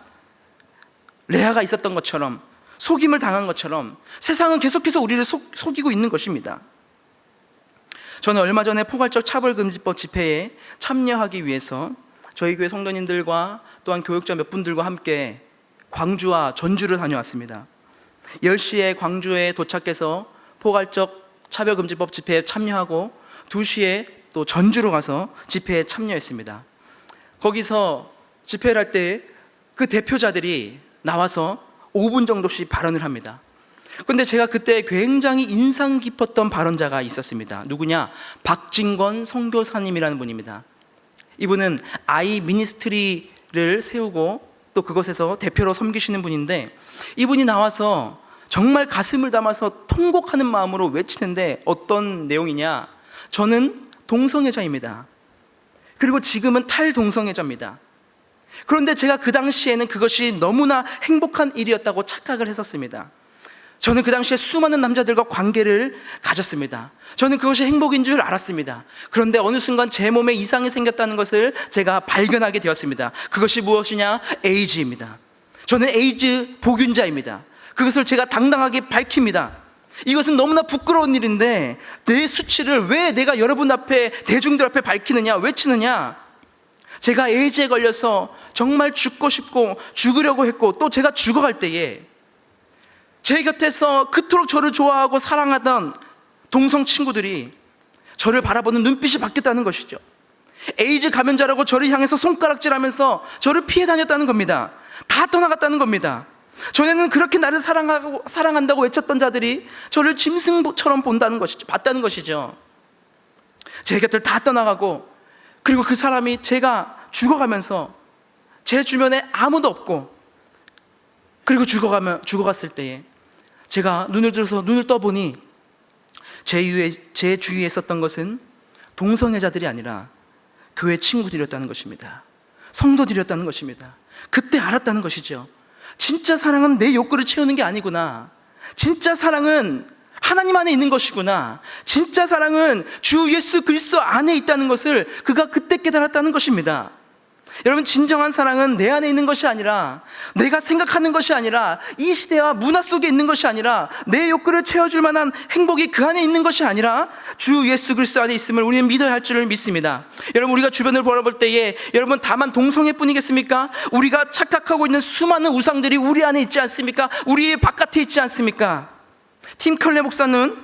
레아가 있었던 것처럼, 속임을 당한 것처럼 세상은 계속해서 우리를 속이고 있는 것입니다. 저는 얼마 전에 포괄적 차별금지법 집회에 참여하기 위해서 저희 교회 성도님들과 또한 교육자 몇 분들과 함께 광주와 전주를 다녀왔습니다. 10시에 광주에 도착해서 포괄적 차별금지법 집회에 참여하고 2시에 또 전주로 가서 집회에 참여했습니다. 거기서 집회를 할 때 그 대표자들이 나와서 5분 정도씩 발언을 합니다. 그런데 제가 그때 굉장히 인상 깊었던 발언자가 있었습니다. 누구냐? 박진권 선교사님이라는 분입니다. 이분은 아이 미니스트리를 세우고 또 그것에서 대표로 섬기시는 분인데, 이분이 나와서 정말 가슴을 담아서 통곡하는 마음으로 외치는데 어떤 내용이냐? 저는 동성애자입니다. 그리고 지금은 탈동성애자입니다. 그런데 제가 그 당시에는 그것이 너무나 행복한 일이었다고 착각을 했었습니다. 저는 그 당시에 수많은 남자들과 관계를 가졌습니다. 저는 그것이 행복인 줄 알았습니다. 그런데 어느 순간 제 몸에 이상이 생겼다는 것을 제가 발견하게 되었습니다. 그것이 무엇이냐? 에이즈입니다. 저는 에이즈 복균자입니다. 그것을 제가 당당하게 밝힙니다. 이것은 너무나 부끄러운 일인데 내 수치를 왜 내가 여러분 앞에, 대중들 앞에 밝히느냐, 외치느냐? 제가 에이즈에 걸려서 정말 죽고 싶고 죽으려고 했고 또 제가 죽어갈 때에 제 곁에서 그토록 저를 좋아하고 사랑하던 동성 친구들이 저를 바라보는 눈빛이 바뀌었다는 것이죠. 에이즈 감염자라고 저를 향해서 손가락질하면서 저를 피해 다녔다는 겁니다. 다 떠나갔다는 겁니다. 전에는 그렇게 나를 사랑한다고 외쳤던 자들이 저를 짐승처럼 봤다는 것이죠. 제 곁을 다 떠나가고, 그리고 그 사람이 제가 죽어가면서 제 주변에 아무도 없고, 그리고 죽어갔을 때에 제가 눈을 떠보니 제 주위에 있었던 것은 동성애자들이 아니라 교회 친구들이었다는 것입니다. 성도들이었다는 것입니다. 그때 알았다는 것이죠. 진짜 사랑은 내 욕구를 채우는 게 아니구나. 진짜 사랑은 하나님 안에 있는 것이구나. 진짜 사랑은 주 예수 그리스도 안에 있다는 것을 그가 그때 깨달았다는 것입니다. 여러분, 진정한 사랑은 내 안에 있는 것이 아니라, 내가 생각하는 것이 아니라, 이 시대와 문화 속에 있는 것이 아니라, 내 욕구를 채워줄 만한 행복이 그 안에 있는 것이 아니라 주 예수 그리스도 안에 있음을 우리는 믿어야 할 줄을 믿습니다. 여러분, 우리가 주변을 바라볼 때에 여러분 다만 동성애뿐이겠습니까? 우리가 착각하고 있는 수많은 우상들이 우리 안에 있지 않습니까? 우리의 바깥에 있지 않습니까? 팀 컬레 목사는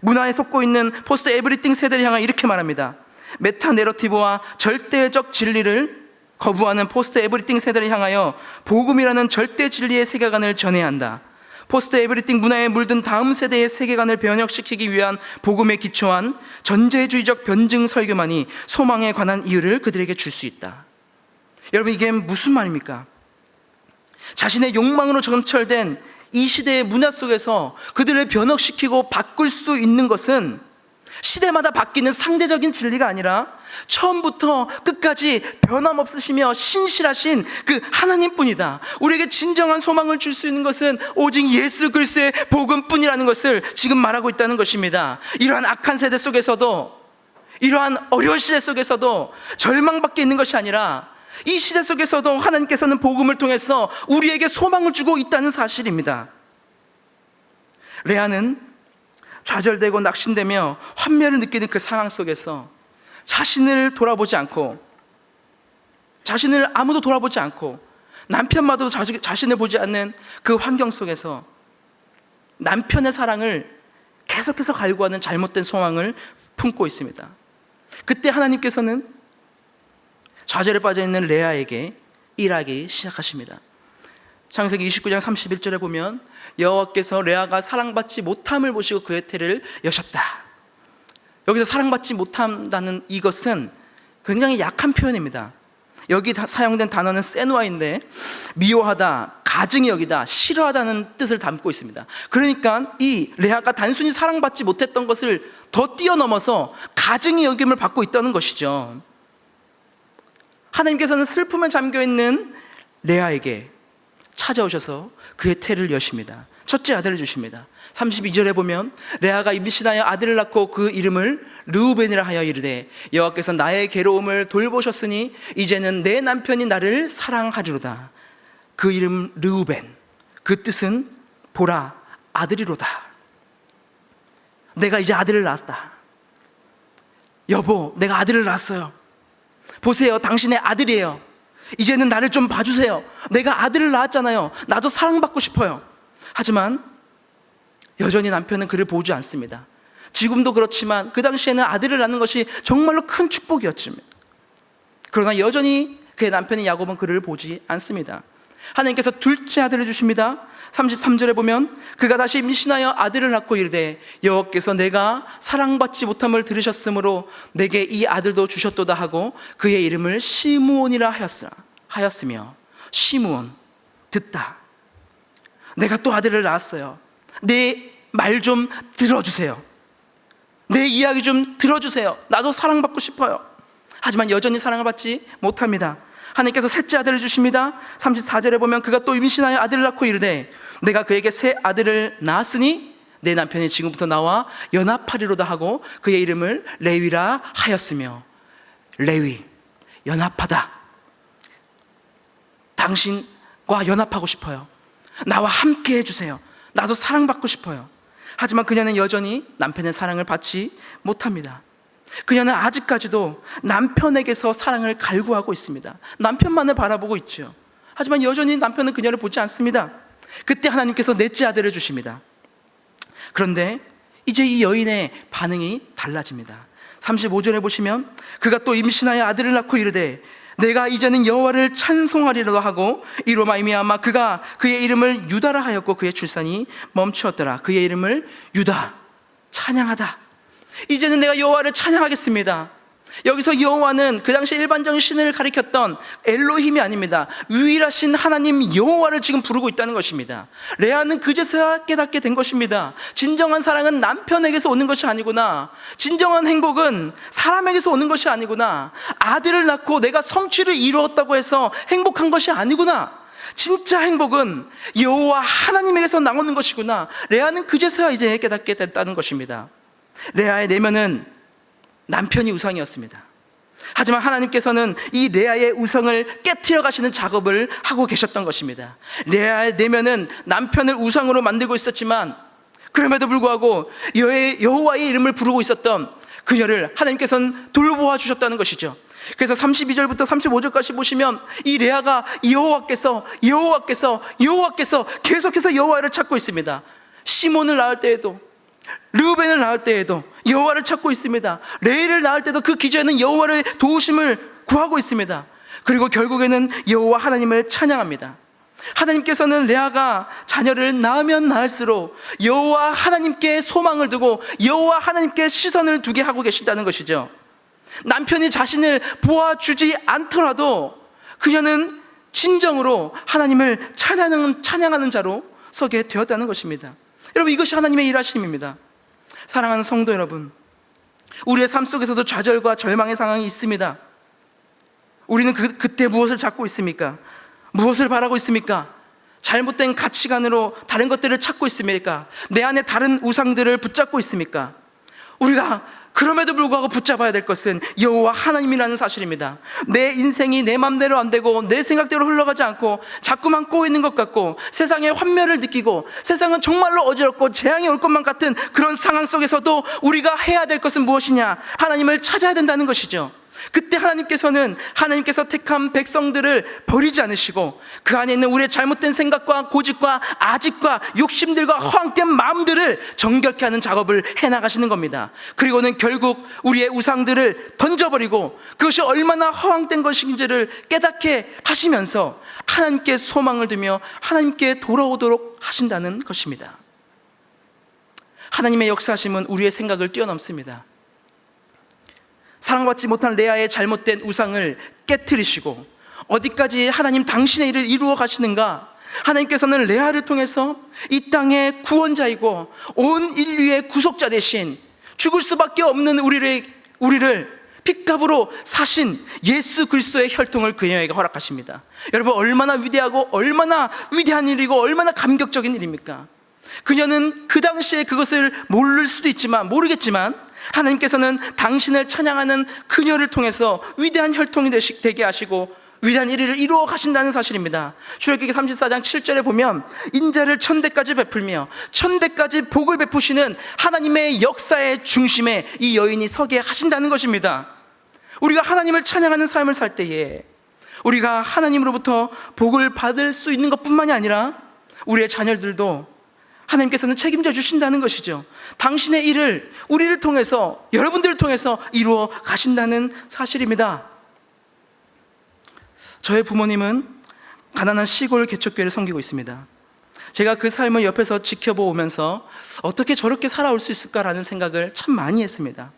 문화에 속고 있는 포스트 에브리띵 세대를 향해 이렇게 말합니다. 메타 내러티브와 절대적 진리를 거부하는 포스트 에브리띵 세대를 향하여 복음이라는 절대 진리의 세계관을 전해야 한다. 포스트 에브리띵 문화에 물든 다음 세대의 세계관을 변혁시키기 위한 복음에 기초한 전제주의적 변증 설교만이 소망에 관한 이유를 그들에게 줄 수 있다. 여러분, 이게 무슨 말입니까? 자신의 욕망으로 점철된 이 시대의 문화 속에서 그들을 변혁시키고 바꿀 수 있는 것은 시대마다 바뀌는 상대적인 진리가 아니라 처음부터 끝까지 변함없으시며 신실하신 그 하나님뿐이다. 우리에게 진정한 소망을 줄 수 있는 것은 오직 예수 그리스도의 복음뿐이라는 것을 지금 말하고 있다는 것입니다. 이러한 악한 세대 속에서도, 이러한 어려운 시대 속에서도 절망밖에 있는 것이 아니라 이 시대 속에서도 하나님께서는 복음을 통해서 우리에게 소망을 주고 있다는 사실입니다. 레아는 좌절되고 낙심되며 환멸을 느끼는 그 상황 속에서 자신을 돌아보지 않고, 자신을 아무도 돌아보지 않고, 남편마저도 자신을 보지 않는 그 환경 속에서 남편의 사랑을 계속해서 갈구하는 잘못된 소망을 품고 있습니다. 그때 하나님께서는 좌절에 빠져있는 레아에게 일하기 시작하십니다. 창세기 29장 31절에 보면 여호와께서 레아가 사랑받지 못함을 보시고 그의 태를 여셨다. 여기서 사랑받지 못한다는 이것은 굉장히 약한 표현입니다. 여기 사용된 단어는 세누아인데 미워하다, 가증히 여기다, 싫어하다는 뜻을 담고 있습니다. 그러니까 이 레아가 단순히 사랑받지 못했던 것을 더 뛰어넘어서 가증히 여김을 받고 있다는 것이죠. 하나님께서는 슬픔에 잠겨있는 레아에게 찾아오셔서 그의 태를 여십니다. 첫째 아들을 주십니다. 32절에 보면 레아가 임신하여 아들을 낳고 그 이름을 르우벤이라 하여 이르되 여호와께서 나의 괴로움을 돌보셨으니 이제는 내 남편이 나를 사랑하리로다. 그 이름 르우벤, 그 뜻은 보라, 아들이로다. 내가 이제 아들을 낳았다. 여보, 내가 아들을 낳았어요. 보세요, 당신의 아들이에요. 이제는 나를 좀 봐주세요. 내가 아들을 낳았잖아요. 나도 사랑받고 싶어요. 하지만 여전히 남편은 그를 보지 않습니다. 지금도 그렇지만 그 당시에는 아들을 낳는 것이 정말로 큰 축복이었습니다. 그러나 여전히 그의 남편인 야곱은 그를 보지 않습니다. 하나님께서 둘째 아들을 주십니다. 33절에 보면 그가 다시 임신하여 아들을 낳고 이르되 여호와께서 내가 사랑받지 못함을 들으셨으므로 내게 이 아들도 주셨도다 하고 그의 이름을 시므온이라 하였으며, 시므온, 듣다. 내가 또 아들을 낳았어요. 내 말 좀 들어주세요. 내 이야기 좀 들어주세요. 나도 사랑받고 싶어요. 하지만 여전히 사랑을 받지 못합니다. 하나님께서 셋째 아들을 주십니다. 34절에 보면 그가 또 임신하여 아들을 낳고 이르되 내가 그에게 새 아들을 낳았으니 내 남편이 지금부터 나와 연합하리로다 하고 그의 이름을 레위라 하였으며, 레위, 연합하다. 당신과 연합하고 싶어요. 나와 함께 해주세요. 나도 사랑받고 싶어요. 하지만 그녀는 여전히 남편의 사랑을 받지 못합니다. 그녀는 아직까지도 남편에게서 사랑을 갈구하고 있습니다. 남편만을 바라보고 있죠. 하지만 여전히 남편은 그녀를 보지 않습니다. 그때 하나님께서 넷째 아들을 주십니다. 그런데 이제 이 여인의 반응이 달라집니다. 35절에 보시면 그가 또 임신하여 아들을 낳고 이르되 내가 이제는 여호와를 찬송하리라 하고 이로 말미암아 그가 그의 이름을 유다라 하였고 그의 출산이 멈추었더라. 그의 이름을 유다, 찬양하다. 이제는 내가 여호와를 찬양하겠습니다. 여기서 여호와는 그 당시 일반적인 신을 가리켰던 엘로힘이 아닙니다. 유일하신 하나님 여호와를 지금 부르고 있다는 것입니다. 레아는 그제서야 깨닫게 된 것입니다. 진정한 사랑은 남편에게서 오는 것이 아니구나. 진정한 행복은 사람에게서 오는 것이 아니구나. 아들을 낳고 내가 성취를 이루었다고 해서 행복한 것이 아니구나. 진짜 행복은 여호와 하나님에게서 나오는 것이구나. 레아는 그제서야 이제 깨닫게 됐다는 것입니다. 레아의 내면은 남편이 우상이었습니다. 하지만 하나님께서는 이 레아의 우상을 깨트려 가시는 작업을 하고 계셨던 것입니다. 레아의 내면은 남편을 우상으로 만들고 있었지만 그럼에도 불구하고 여호와의 이름을 부르고 있었던 그녀를 하나님께서는 돌보아 주셨다는 것이죠. 그래서 32절부터 35절까지 보시면 이 레아가 여호와께서 계속해서 여호와를 찾고 있습니다. 시몬을 낳을 때에도, 르우벤을 낳을 때에도 여호와를 찾고 있습니다. 레이를 낳을 때도 그 기저에는 여호와의 도우심을 구하고 있습니다. 그리고 결국에는 여호와 하나님을 찬양합니다. 하나님께서는 레아가 자녀를 낳으면 낳을수록 여호와 하나님께 소망을 두고 여호와 하나님께 시선을 두게 하고 계신다는 것이죠. 남편이 자신을 보아주지 않더라도 그녀는 진정으로 하나님을 찬양하는 자로 서게 되었다는 것입니다. 여러분, 이것이 하나님의 일하심입니다. 사랑하는 성도 여러분, 우리의 삶 속에서도 좌절과 절망의 상황이 있습니다. 우리는 그때 무엇을 찾고 있습니까? 무엇을 바라고 있습니까? 잘못된 가치관으로 다른 것들을 찾고 있습니까? 내 안에 다른 우상들을 붙잡고 있습니까? 우리가 그럼에도 불구하고 붙잡아야 될 것은 여호와 하나님이라는 사실입니다. 내 인생이 내 맘대로 안 되고 내 생각대로 흘러가지 않고 자꾸만 꼬이는 것 같고 세상의 환멸을 느끼고 세상은 정말로 어지럽고 재앙이 올 것만 같은 그런 상황 속에서도 우리가 해야 될 것은 무엇이냐? 하나님을 찾아야 된다는 것이죠. 그때 하나님께서 택한 백성들을 버리지 않으시고 그 안에 있는 우리의 잘못된 생각과 고집과 아집과 욕심들과 허황된 마음들을 정결케 하는 작업을 해나가시는 겁니다. 그리고는 결국 우리의 우상들을 던져버리고 그것이 얼마나 허황된 것인지를 깨닫게 하시면서 하나님께 소망을 두며 하나님께 돌아오도록 하신다는 것입니다. 하나님의 역사하심은 우리의 생각을 뛰어넘습니다. 사랑받지 못한 레아의 잘못된 우상을 깨트리시고 어디까지 하나님 당신의 일을 이루어 가시는가? 하나님께서는 레아를 통해서 이 땅의 구원자이고 온 인류의 구속자 대신 죽을 수밖에 없는 우리를 핏값으로 사신 예수 그리스도의 혈통을 그녀에게 허락하십니다. 여러분, 얼마나 위대하고 얼마나 위대한 일이고 얼마나 감격적인 일입니까? 그녀는 그 당시에 그것을 모르겠지만 하나님께서는 당신을 찬양하는 그녀를 통해서 위대한 혈통이 되게 하시고 위대한 일을 이루어 가신다는 사실입니다. 출애굽기 34장 7절에 보면 인자를 천대까지 베풀며 천대까지 복을 베푸시는 하나님의 역사의 중심에 이 여인이 서게 하신다는 것입니다. 우리가 하나님을 찬양하는 삶을 살 때에 우리가 하나님으로부터 복을 받을 수 있는 것뿐만이 아니라 우리의 자녀들도 하나님께서는 책임져 주신다는 것이죠. 당신의 일을 우리를 통해서, 여러분들을 통해서 이루어 가신다는 사실입니다. 저의 부모님은 가난한 시골 개척교회를 섬기고 있습니다. 제가 그 삶을 옆에서 지켜보면서 어떻게 저렇게 살아올 수 있을까라는 생각을 참 많이 했습니다.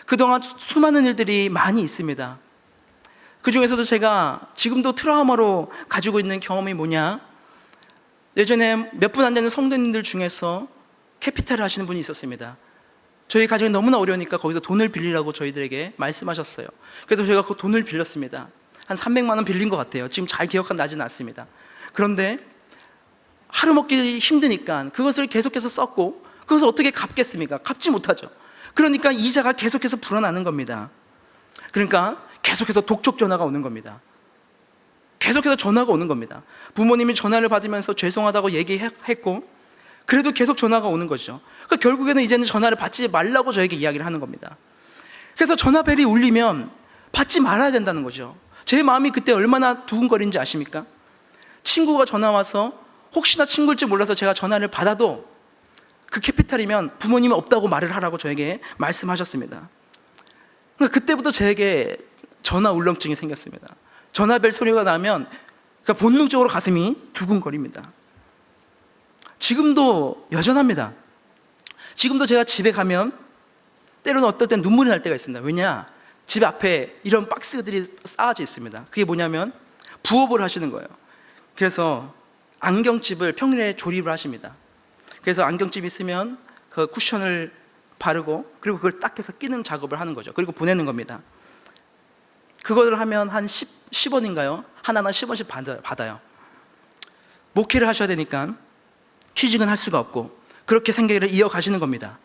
그동안 수많은 일들이 많이 있습니다. 그 중에서도 제가 지금도 트라우마로 가지고 있는 경험이 뭐냐? 예전에 몇 분 안 되는 성도님들 중에서 캐피탈을 하시는 분이 있었습니다. 저희 가정이 너무나 어려우니까 거기서 돈을 빌리라고 저희들에게 말씀하셨어요. 그래서 저희가 그 돈을 빌렸습니다. 한 300만 원 빌린 것 같아요. 지금 잘 기억나지는 않습니다. 그런데 하루 먹기 힘드니까 그것을 계속해서 썼고 그것을 어떻게 갚겠습니까? 갚지 못하죠. 그러니까 이자가 계속해서 불어나는 겁니다. 그러니까 계속해서 독촉 전화가 오는 겁니다. 계속해서 전화가 오는 겁니다. 부모님이 전화를 받으면서 죄송하다고 얘기했고 그래도 계속 전화가 오는 거죠. 그러니까 결국에는 이제는 전화를 받지 말라고 저에게 이야기를 하는 겁니다. 그래서 전화벨이 울리면 받지 말아야 된다는 거죠. 제 마음이 그때 얼마나 두근거리는지 아십니까? 친구가 전화 와서 혹시나 친구일 줄 몰라서 제가 전화를 받아도 그 캐피탈이면 부모님이 없다고 말을 하라고 저에게 말씀하셨습니다. 그러니까 그때부터 저에게 전화 울렁증이 생겼습니다. 전화벨 소리가 나면 그러니까 본능적으로 가슴이 두근거립니다. 지금도 여전합니다. 지금도 제가 집에 가면 때로는 어떨 땐 눈물이 날 때가 있습니다. 왜냐? 집 앞에 이런 박스들이 쌓아져 있습니다. 그게 뭐냐면 부업을 하시는 거예요. 그래서 안경집을 평일에 조립을 하십니다. 그래서 안경집 있으면 그 쿠션을 바르고 그리고 그걸 딱 해서 끼는 작업을 하는 거죠. 그리고 보내는 겁니다. 그거를 하면 한 10원인가요? 하나나 10원씩 받아요. 목회를 하셔야 되니까 취직은 할 수가 없고 그렇게 생계를 이어가시는 겁니다.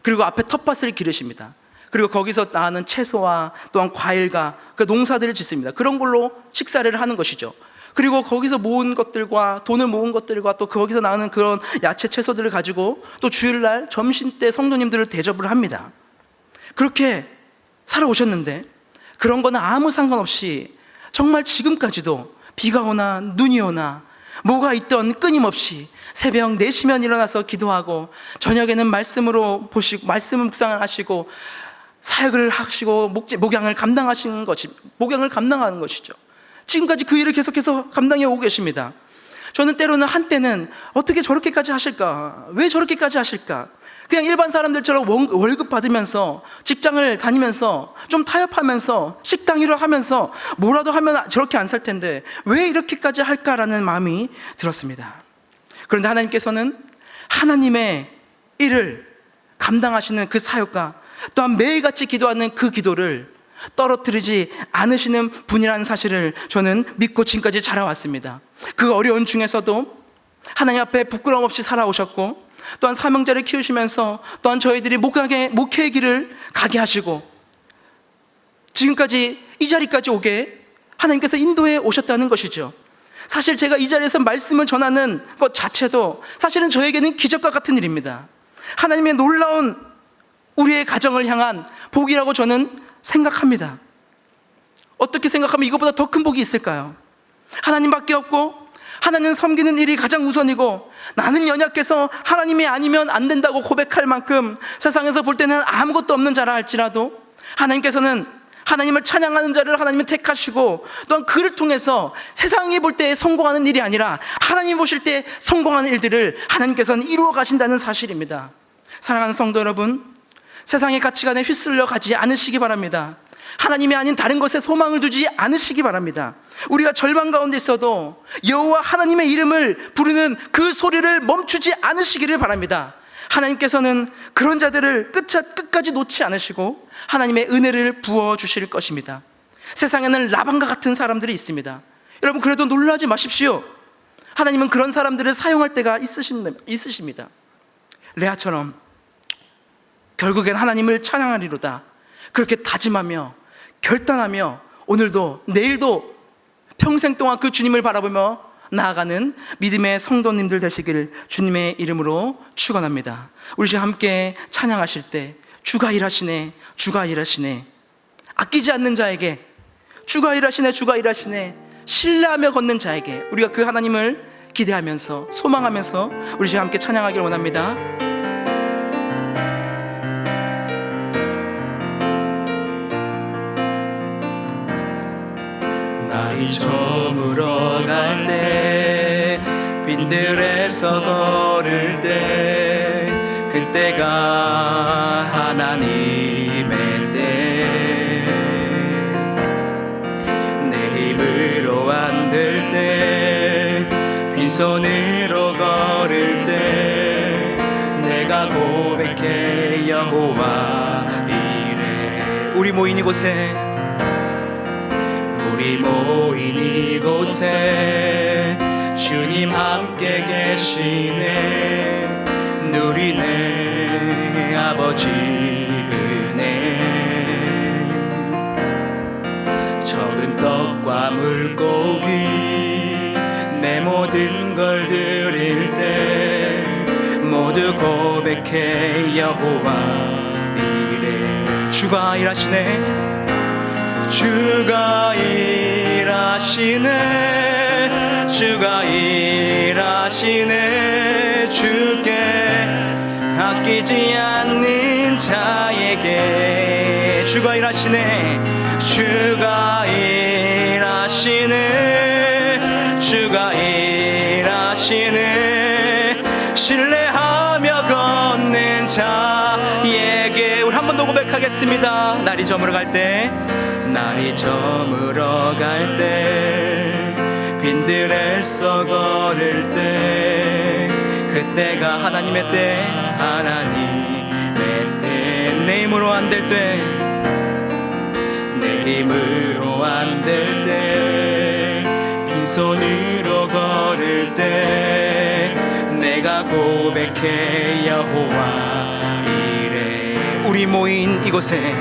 그리고 앞에 텃밭을 기르십니다. 그리고 거기서 나는 채소와 또한 과일과 그 농사들을 짓습니다. 그런 걸로 식사를 하는 것이죠. 그리고 거기서 모은 것들과 돈을 모은 것들과 또 거기서 나오는 그런 야채 채소들을 가지고 또 주일날 점심때 성도님들을 대접을 합니다. 그렇게 살아오셨는데 그런 거는 아무 상관없이 정말 지금까지도 비가 오나 눈이 오나 뭐가 있던 끊임없이 새벽 4시면 일어나서 기도하고 저녁에는 말씀으로 보시고 말씀 묵상을 하시고 사역을 하시고 목양을 감당하는 것이죠. 지금까지 그 일을 계속해서 감당해 오고 계십니다. 저는 때로는 한때는 어떻게 저렇게까지 하실까? 왜 저렇게까지 하실까? 그냥 일반 사람들처럼 월급 받으면서 직장을 다니면서 좀 타협하면서 식당 일하면서 뭐라도 하면 저렇게 안 살 텐데 왜 이렇게까지 할까라는 마음이 들었습니다. 그런데 하나님께서는 하나님의 일을 감당하시는 그 사역과 또한 매일같이 기도하는 그 기도를 떨어뜨리지 않으시는 분이라는 사실을 저는 믿고 지금까지 자라왔습니다. 그 어려운 중에서도 하나님 앞에 부끄러움 없이 살아오셨고 또한 사명자를 키우시면서 또한 저희들이 목회의 길을 가게 하시고 지금까지 이 자리까지 오게 하나님께서 인도해 오셨다는 것이죠. 사실 제가 이 자리에서 말씀을 전하는 것 자체도 사실은 저에게는 기적과 같은 일입니다. 하나님의 놀라운 우리의 가정을 향한 복이라고 저는 생각합니다. 어떻게 생각하면 이것보다 더 큰 복이 있을까요? 하나님밖에 없고 하나님 섬기는 일이 가장 우선이고 나는 연약해서 하나님이 아니면 안 된다고 고백할 만큼 세상에서 볼 때는 아무것도 없는 자라 할지라도 하나님께서는 하나님을 찬양하는 자를 하나님은 택하시고 또한 그를 통해서 세상이 볼 때 성공하는 일이 아니라 하나님 보실 때 성공하는 일들을 하나님께서는 이루어 가신다는 사실입니다. 사랑하는 성도 여러분, 세상의 가치관에 휩쓸려 가지 않으시기 바랍니다. 하나님이 아닌 다른 것에 소망을 두지 않으시기 바랍니다. 우리가 절망 가운데 있어도 여호와 하나님의 이름을 부르는 그 소리를 멈추지 않으시기를 바랍니다. 하나님께서는 그런 자들을 끝까지 놓지 않으시고 하나님의 은혜를 부어주실 것입니다. 세상에는 라반과 같은 사람들이 있습니다. 여러분 그래도 놀라지 마십시오. 하나님은 그런 사람들을 사용할 때가 있으십니다. 레아처럼 결국엔 하나님을 찬양하리로다 그렇게 다짐하며 결단하며 오늘도 내일도 평생 동안 그 주님을 바라보며 나아가는 믿음의 성도님들 되시길 주님의 이름으로 축원합니다. 우리 지금 함께 찬양하실 때 주가 일하시네 주가 일하시네 아끼지 않는 자에게 주가 일하시네 주가 일하시네 신뢰하며 걷는 자에게 우리가 그 하나님을 기대하면서 소망하면서 우리 지금 함께 찬양하길 원합니다. 날이 저물어 갈 때 빈들에서 걸을 때 그때가 하나님의 때 내 힘으로 안 될 때 빈손으로 걸을 때 내가 고백해 여호와 이래 우리 모인 이곳에 주님 함께 계시네 누리네 아버지 은혜 적은 떡과 물고기 내 모든 걸 드릴 때 모두 고백해 여호와 이래 주가 일하시네. 주가 일하시네. 주가 일하시네. 주께 아끼지 않는 자에게 주가 일하시네. 주가 일하시네. 주가 일하시네. 신뢰하며 걷는 자에게. 우리 한 번 더 고백하겠습니다. 날이 저물어 갈 때, 날이 저물어 갈 때, 빈들에서 걸을 때, 그때가 하나님의 때, 하나님의 때. 내 힘으로 안 될 때, 내 힘으로 안 될 때, 빈손으로 걸을 때, 내가 고백해 여호와 이래. 우리 모인 이곳에,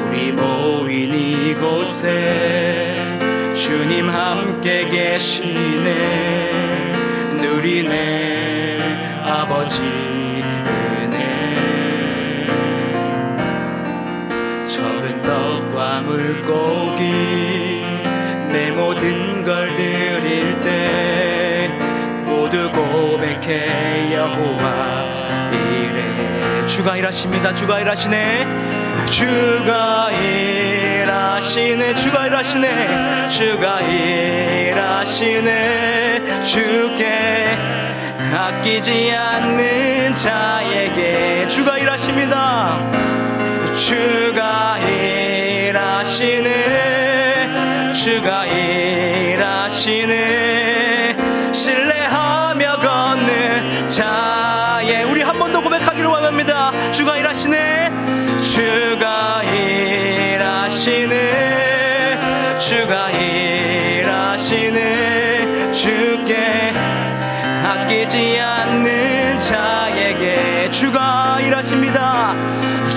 우리 모인 이곳에 주님 함께 계시네. 누리네 아버지 은혜. 적은 떡과 물고기 내 모든 걸 드릴 때 모두 고백해 여호와 이래. 주가 일하십니다. 주가 일하시네. 주가 일하시네. 주가 일하시네. 주가 일하시네. 주께 아끼지 않는 자에게 주가 일하십니다. 주가 일하시네. 주가 일하시네. 신뢰하며 걷는 자에. 우리 한 번 더 고백하기를 원합니다. 주가 일하시네. 주가 일하시네. 주가 일하시네. 주께 아끼지 않는 자에게 주가 일하십니다.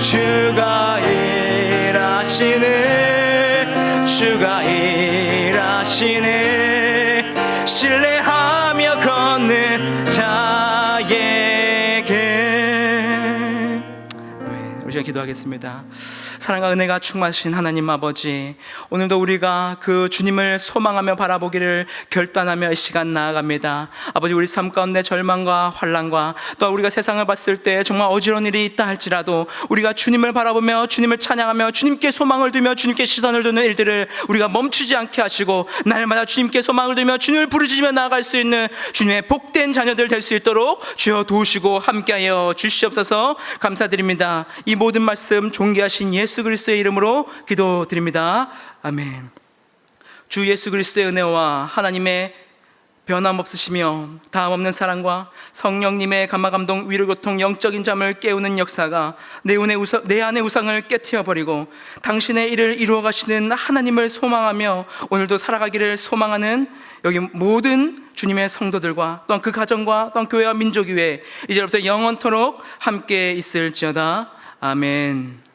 주가 일하시네. 주가 일하시네. 신뢰하며 걷는 자에게. 우리 시간 기도하겠습니다. 사랑과 은혜가 충만하신 하나님 아버지, 오늘도 우리가 그 주님을 소망하며 바라보기를 결단하며 이 시간 나아갑니다. 아버지, 우리 삶 가운데 절망과 환난과 또 우리가 세상을 봤을 때 정말 어지러운 일이 있다 할지라도 우리가 주님을 바라보며 주님을 찬양하며 주님께 소망을 두며 주님께 시선을 두는 일들을 우리가 멈추지 않게 하시고 날마다 주님께 소망을 두며 주님을 부르짖으며 나아갈 수 있는 주님의 복된 자녀들 될 수 있도록 주여 도우시고 함께하여 주시옵소서. 감사드립니다. 이 모든 말씀 존귀하신 예수 그리스도의 이름으로 기도드립니다. 아멘. 주 예수 그리스도의 은혜와 하나님의 변함없으시며 다함없는 사랑과 성령님의 감화감동 위로교통 영적인 잠을 깨우는 역사가 내 안의 우상을 깨트려버리고 당신의 일을 이루어 가시는 하나님을 소망하며 오늘도 살아가기를 소망하는 여기 모든 주님의 성도들과 또한 그 가정과 또한 교회와 민족 위에 이제부터 영원토록 함께 있을지어다. 아멘.